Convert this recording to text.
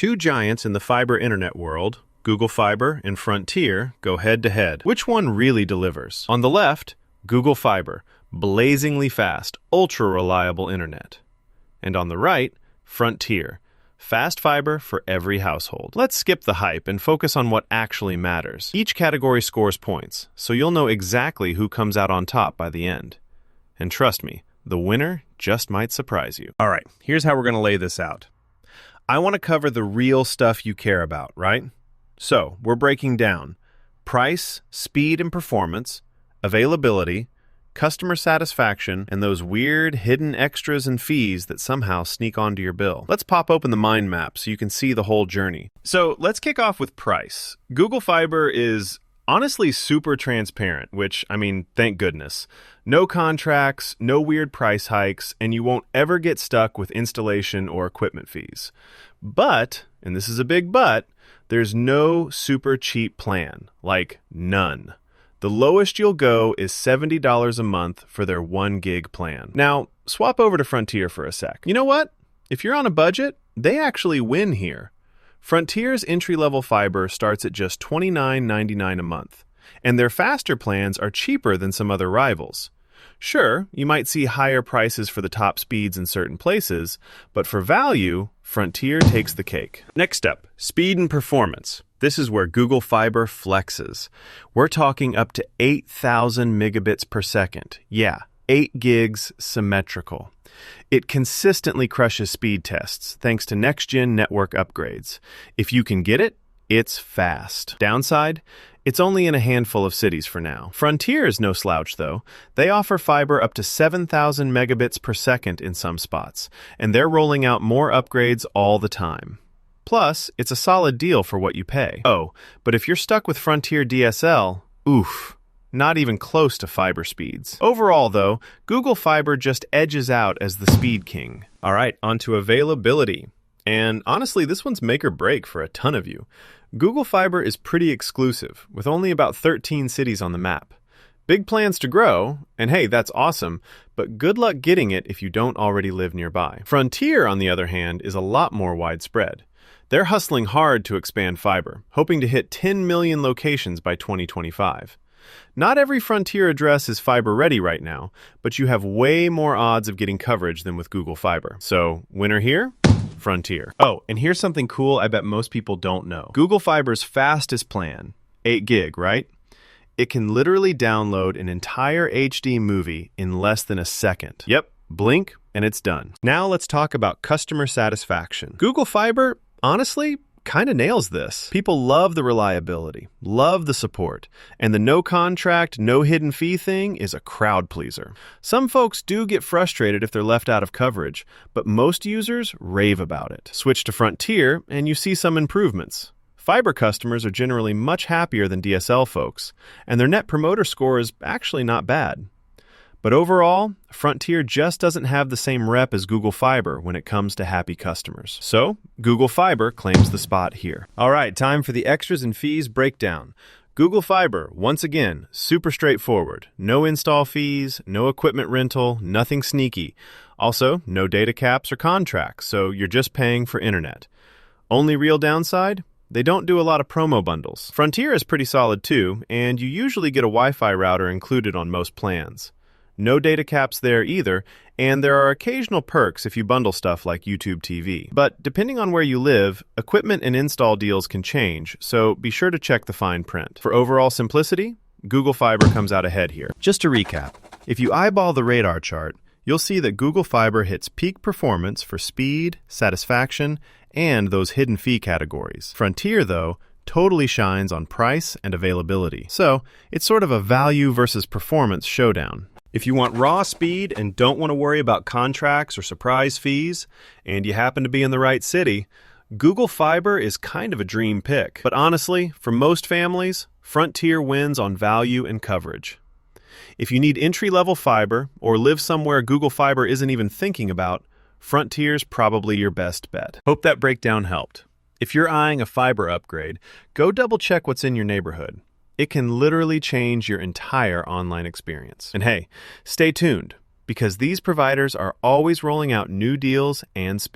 Two giants in the fiber internet world, Google Fiber and Frontier, go head-to-head. Which one really delivers? On the left, Google Fiber, blazingly fast, ultra-reliable internet. And on the right, Frontier, fast fiber for every household. Let's skip the hype and focus on what actually matters. Each category scores points, so you'll know exactly who comes out on top by the end. And trust me, the winner just might surprise you. All right, here's how we're going to lay this out. I want to cover the real stuff you care about, right? So, we're breaking down price, speed and performance, availability, customer satisfaction, and those weird hidden extras and fees that somehow sneak onto your bill. Let's pop open the mind map so you can see the whole journey. So, let's kick off with price. Google Fiber is honestly super transparent, which, thank goodness. No contracts, no weird price hikes, and you won't ever get stuck with installation or equipment fees. But, and this is a big but, there's no super cheap plan, like none. The lowest you'll go is $70 a month for their 1 gig plan. Now, swap over to Frontier for a sec. You know what? If you're on a budget, they actually win here. Frontier's entry-level fiber starts at just $29.99 a month, and their faster plans are cheaper than some other rivals. Sure, you might see higher prices for the top speeds in certain places, but for value, Frontier takes the cake. Next up, speed and performance. This is where Google Fiber flexes. We're talking up to 8,000 megabits per second. Yeah, 8 gigs symmetrical. It consistently crushes speed tests thanks to next-gen network upgrades. If you can get it, it's fast. Downside? It's only in a handful of cities for now. Frontier is no slouch, though. They offer fiber up to 7,000 megabits per second in some spots, and they're rolling out more upgrades all the time. Plus, it's a solid deal for what you pay. Oh, but if you're stuck with Frontier DSL, oof, not even close to fiber speeds. Overall, though, Google Fiber just edges out as the speed king. All right, on to availability. And honestly, this one's make or break for a ton of you. Google Fiber is pretty exclusive, with only about 13 cities on the map. Big plans to grow, and hey, that's awesome, but good luck getting it if you don't already live nearby. Frontier, on the other hand, is a lot more widespread. They're hustling hard to expand fiber, hoping to hit 10 million locations by 2025. Not every Frontier address is fiber-ready right now, but you have way more odds of getting coverage than with Google Fiber. So, winner here? Frontier. Oh, and here's something cool I bet most people don't know. Google Fiber's fastest plan, 8 gig, right? It can literally download an entire HD movie in less than a second. Yep, blink, and it's done. Now let's talk about customer satisfaction. Google Fiber, honestly, kind of nails this. People love the reliability, love the support, and the no contract, no hidden fee thing is a crowd pleaser. Some folks do get frustrated if they're left out of coverage, but most users rave about it. Switch to Frontier, and you see some improvements. Fiber customers are generally much happier than DSL folks, and their Net Promoter Score is actually not bad. But overall, Frontier just doesn't have the same rep as Google Fiber when it comes to happy customers. So, Google Fiber claims the spot here. All right, time for the extras and fees breakdown. Google Fiber, once again, super straightforward. No install fees, no equipment rental, nothing sneaky. Also, no data caps or contracts, so you're just paying for internet. Only real downside? They don't do a lot of promo bundles. Frontier is pretty solid too, and you usually get a Wi-Fi router included on most plans. No data caps there either, and there are occasional perks if you bundle stuff like YouTube TV. But depending on where you live, equipment and install deals can change, so be sure to check the fine print. For overall simplicity, Google Fiber comes out ahead here. Just to recap, if you eyeball the radar chart, you'll see that Google Fiber hits peak performance for speed, satisfaction, and those hidden fee categories. Frontier, though, totally shines on price and availability. So, it's sort of a value versus performance showdown. If you want raw speed and don't want to worry about contracts or surprise fees, and you happen to be in the right city, Google Fiber is kind of a dream pick. But honestly, for most families, Frontier wins on value and coverage. If you need entry-level fiber or live somewhere Google Fiber isn't even thinking about, Frontier's probably your best bet. Hope that breakdown helped. If you're eyeing a fiber upgrade, go double-check what's in your neighborhood. It can literally change your entire online experience. And hey, stay tuned, because these providers are always rolling out new deals and speed.